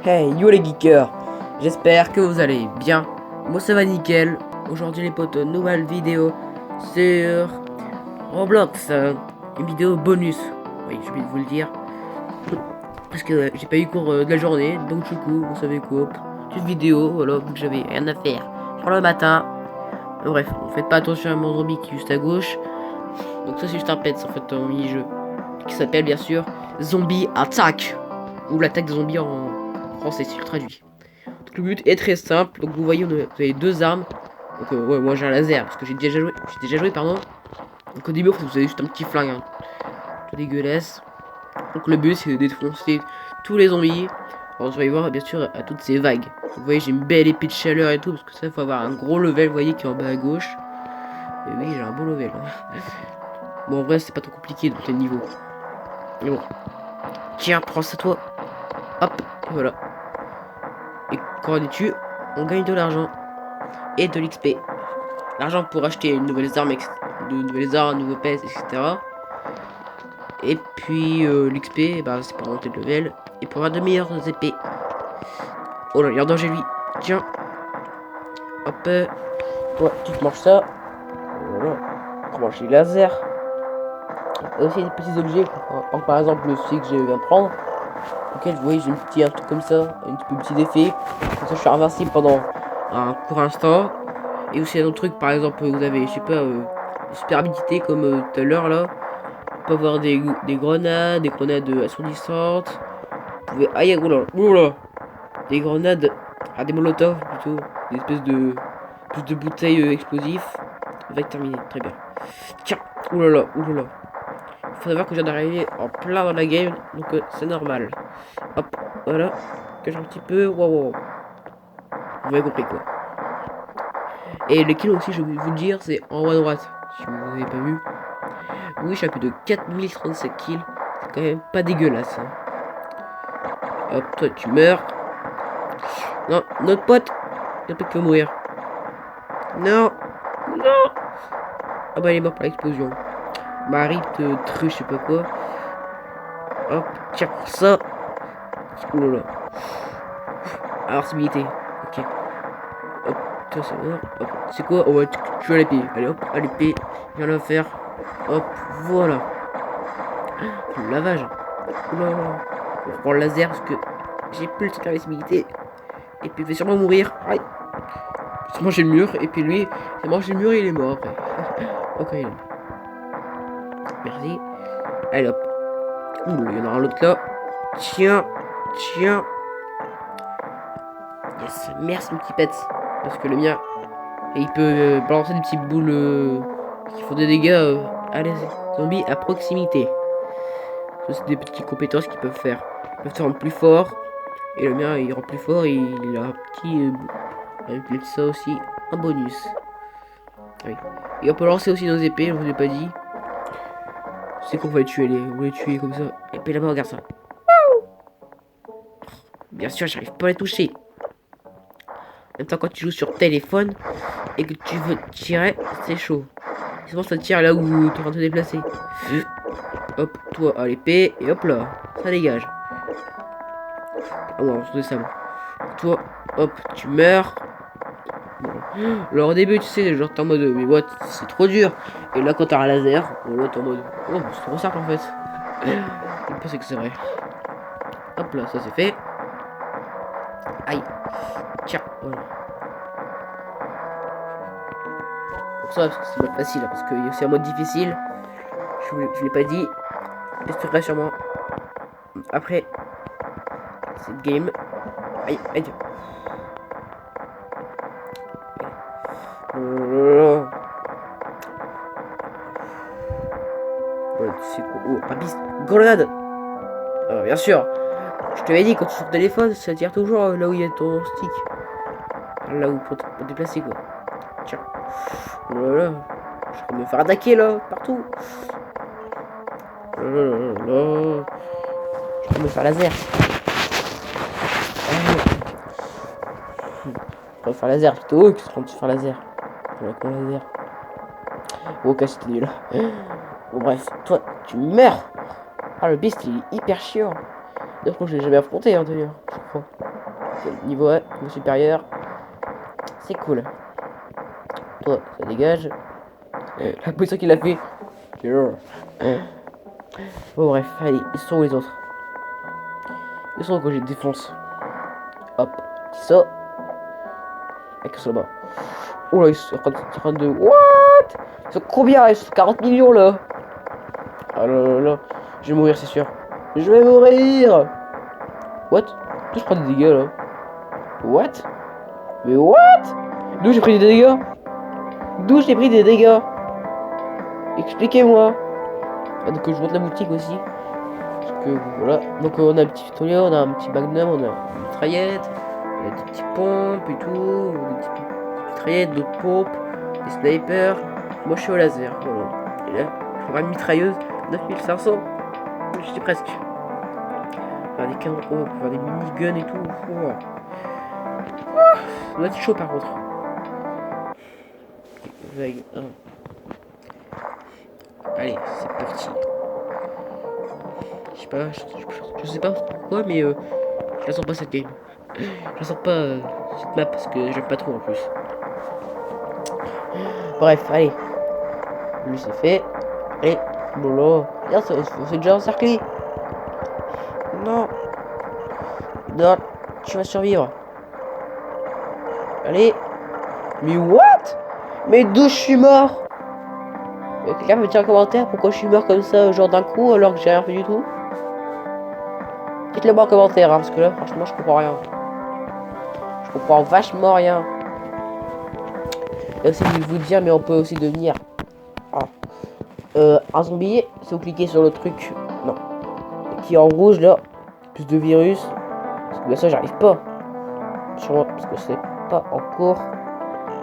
Hey yo les geekers, j'espère que vous allez bien. Moi ça va nickel. Aujourd'hui les potes, nouvelle vidéo sur Roblox, une vidéo bonus. Oui, j'ai oublié de vous le dire. Parce que j'ai pas eu cours de la journée, donc du coup, vous savez quoi, petite vidéo, voilà, vu que j'avais rien à faire pour le matin. Bref, faites pas attention à mon zombie qui est juste à gauche. Donc ça c'est juste un pet en fait, un mini-jeu qui s'appelle bien sûr Zombie Attack, ou l'attaque des zombies en français si je le traduis. Donc le but est très simple. Donc vous voyez, vous avez deux armes. Donc ouais, moi j'ai un laser parce que j'ai déjà joué, pardon. Donc au début vous avez juste un petit flingue, hein. Tout dégueulasse. Donc le but c'est de défoncer tous les zombies. Alors vous allez voir bien sûr à toutes ces vagues. Vous voyez, j'ai une belle épée de chaleur et tout, parce que ça faut avoir un gros level, vous voyez, qui est en bas à gauche. Et oui, j'ai un beau level, hein. Bon, en vrai c'est pas trop compliqué de monter le niveau. Mais bon, tiens, prends ça toi. Hop, et voilà. Et quand on est dessus, on gagne de l'argent et de l'XP. L'argent pour acheter une nouvelle arme, un nouveau PS, etc. Et puis l'XP, bah, c'est pour monter de level et pour avoir de meilleures épées. Oh là, il est en danger lui. Tiens. Hop. Toi, tu te manges ça. Voilà. On mange les lasers. Et aussi des petits objets, par exemple le stick que je viens de prendre. Auquel vous voyez, j'ai un truc comme ça, un petit effet. Comme ça, je suis invincible pendant un court instant. Et aussi un autre truc, par exemple, vous avez, je sais pas, super habilité comme tout à l'heure là. On peut avoir des grenades assourdissantes. Vous pouvez. Aïe, oula, des grenades, des molotovs plutôt, des espèces de bouteilles explosifs. On va terminer, très bien. Tiens, oulala. Il faut savoir que je viens d'arriver en plein dans la game, donc c'est normal. Hop, voilà, cache un petit peu, wow. Vous avez compris quoi. Et les kills aussi, je vais vous le dire, c'est en haut à droite, si vous n'avez pas vu. Oui, j'ai plus de 4037 kills, c'est quand même pas dégueulasse, hein. Hop, toi tu meurs. Non, notre pote, il peut que mourir. Non. Ah bah il est mort par l'explosion. Marie te truche, je sais pas quoi. Hop, tiens pour ça. Oulala. Alors c'est milité. Ok. Hop, toi c'est mort. Hop, c'est quoi? Oh ouais, tu as l'épée. Allez hop, à l'épée. Viens la faire. Hop, voilà. Le lavage. Oulala. On reprend le laser parce que j'ai plus le truc d'invincibilité. Et puis il va sûrement mourir. Aïe. Il manger le mur. Et puis lui, il a mangé le mur et il est mort après. Ok, il est mort. Merci. Allez hop. Ouh, il y en aura un autre là. Tiens. Yes, merci mon petit pet. Parce que le mien, et il peut balancer des petites boules qui font des dégâts à les zombies à proximité. Ça, c'est des petites compétences qu'ils peuvent faire. Ils peuvent te rendre plus fort. Et le mien, il rend plus fort. Et il a un petit. Avec ça aussi, un bonus. Oui. Et on peut lancer aussi nos épées, je vous ai pas dit. C'est qu'on va les tuer, vous les tuer comme ça. Et puis là-bas, regarde ça. Bien sûr, j'arrive pas à les toucher. En même temps, quand tu joues sur téléphone et que tu veux tirer, c'est chaud. Sinon, ça tire là où tu es en train de te déplacer. Hop, toi à l'épée, et hop là, ça dégage. Ah ouais, on se descend. Toi, hop, tu meurs. Alors au début, tu sais, genre t'es en mode, mais what, c'est trop dur. Et là, quand t'as un laser, là t'es en mode, oh, c'est trop simple en fait. Je pense que c'est vrai. Hop là, ça c'est fait. Aïe. Tiens, voilà. Pour ça, c'est pas facile, hein, parce qu'il y a aussi un mode difficile. Je l'ai pas dit. J'expliquerai sûrement après cette game. Aïe. C'est quoi? Oh, un piste. Grenade. Bien sûr. Je te l'avais dit, quand tu sur le téléphone, ça tire toujours là où il y a ton stick. Là où pour te déplacer quoi. Tiens. Oh là là. Je vais me faire attaquer là, partout. Oh là là. Je vais me faire laser. Je vais faire laser plutôt. Qui se trompe de faire laser. Voilà, con laser. Ok, c'était nul. Bon, bref, toi, tu meurs. Ah, le beast, il est hyper chiant. D'ailleurs, je l'ai jamais affronté, hein, d'ailleurs, je crois. niveau 1, niveau supérieur. C'est cool. Toi, ça dégage. La position qu'il a fait. Bon bref, allez, ils sont où les autres? Ils sont où quand je les défonce? Hop, petit saut. Avec ça là-bas. Oh là, ils sont en train de... What? Ils sont combien? Ils sont 40 millions là. Ah là là là. Je vais mourir, c'est sûr. Je vais mourir. What? D'où je prends des dégâts là? What? Mais what? D'où j'ai pris des dégâts? D'où j'ai pris des dégâts? Expliquez-moi. Ah, donc je monte la boutique aussi. Parce que voilà. Donc on a un petit pistolet, on a un petit magnum, on a une mitraillette, on a des petits pompes et tout. Des petites mitraillettes, d'autres pompes, des snipers. Moi je suis au laser. Voilà. Et là, je prends une mitrailleuse, 9500. Je suis presque. Faire des canons, faire des miniguns et tout. Oh. Ça doit être chaud par contre. Vague 1. Allez, c'est parti. Je sais pas, je sais pas pourquoi, mais je la sens pas cette game. Je la sens pas cette map parce que j'aime pas trop en plus. Bref, allez. Lui c'est fait. Allez, bon là. Regarde, c'est déjà encerclé. Non. Non, tu vas survivre. Allez. Mais what? Mais d'où je suis mort? Quelqu'un me dit en commentaire pourquoi je suis mort comme ça, genre d'un coup, alors que j'ai rien fait du tout? Dites-le moi en commentaire, hein, parce que là, franchement, je comprends rien. Je comprends vachement rien. Et aussi, je vais vous dire, mais on peut aussi devenir un zombie si vous cliquez sur le truc, non, qui est en rouge là, plus de virus. Parce que ça, j'arrive pas. Sûrement, parce que c'est pas encore.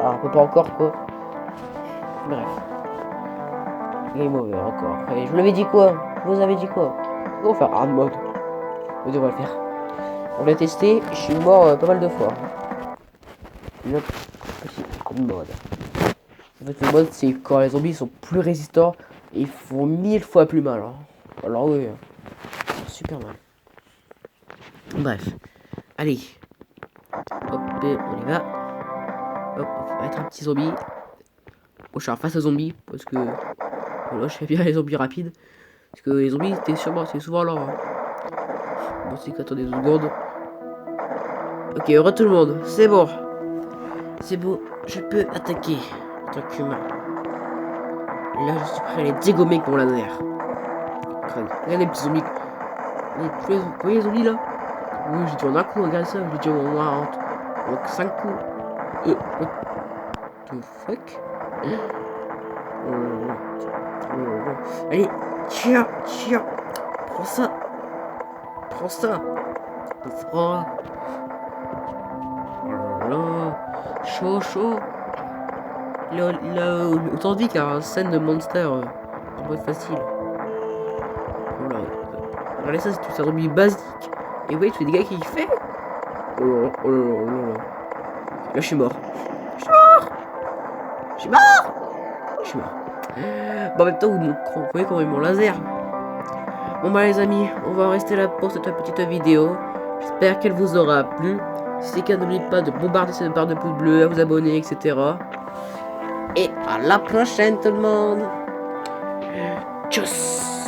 Ah, on peut pas encore quoi. Bref. Game over encore. Et je vous l'avais dit quoi? Je vous avais dit quoi? On va faire hard mode. On va le faire. On l'a testé, je suis mort pas mal de fois. Le petit hard mode. En fait, le mode, c'est quand les zombies sont plus résistants et ils font 1000 fois plus mal. Hein. Alors, oui, super mal. Bref, allez. Hop, on y va. Hop, on va être un petit zombie. Bon, je suis en face à zombie parce que voilà, je fais bien les zombies rapides. Parce que les zombies, c'est souvent lent. Hein. Bon, c'est qu'attendez 2 secondes. Ok, heureux tout le monde, c'est bon. C'est bon, je peux attaquer en tant qu'humain. Là, je suis prêt à les dégommer avec mon laser. Regardez les petits zombies. Vous voyez les zombies là? Oui, j'ai dit en un coup, regardez ça, j'ai dit au moins en 5 coups. What the fuck? Allez, tiens, prends ça. Prends. Voilà, chaud. Il a autant de vie qu'un scène de monster en mode facile. Voilà. Regardez ça, c'est un zombie basique. Et vous voyez tous les dégâts qu'il fait. Oh là. Là, je suis mort. Bon, en même temps, vous voyez comment il mon laser. Bon bah les amis, on va rester là pour cette petite vidéo. J'espère qu'elle vous aura plu. Si c'est le cas, n'oubliez pas de bombarder cette barre de pouce bleu, à vous abonner, etc. Et à la prochaine tout le monde. Tchuss.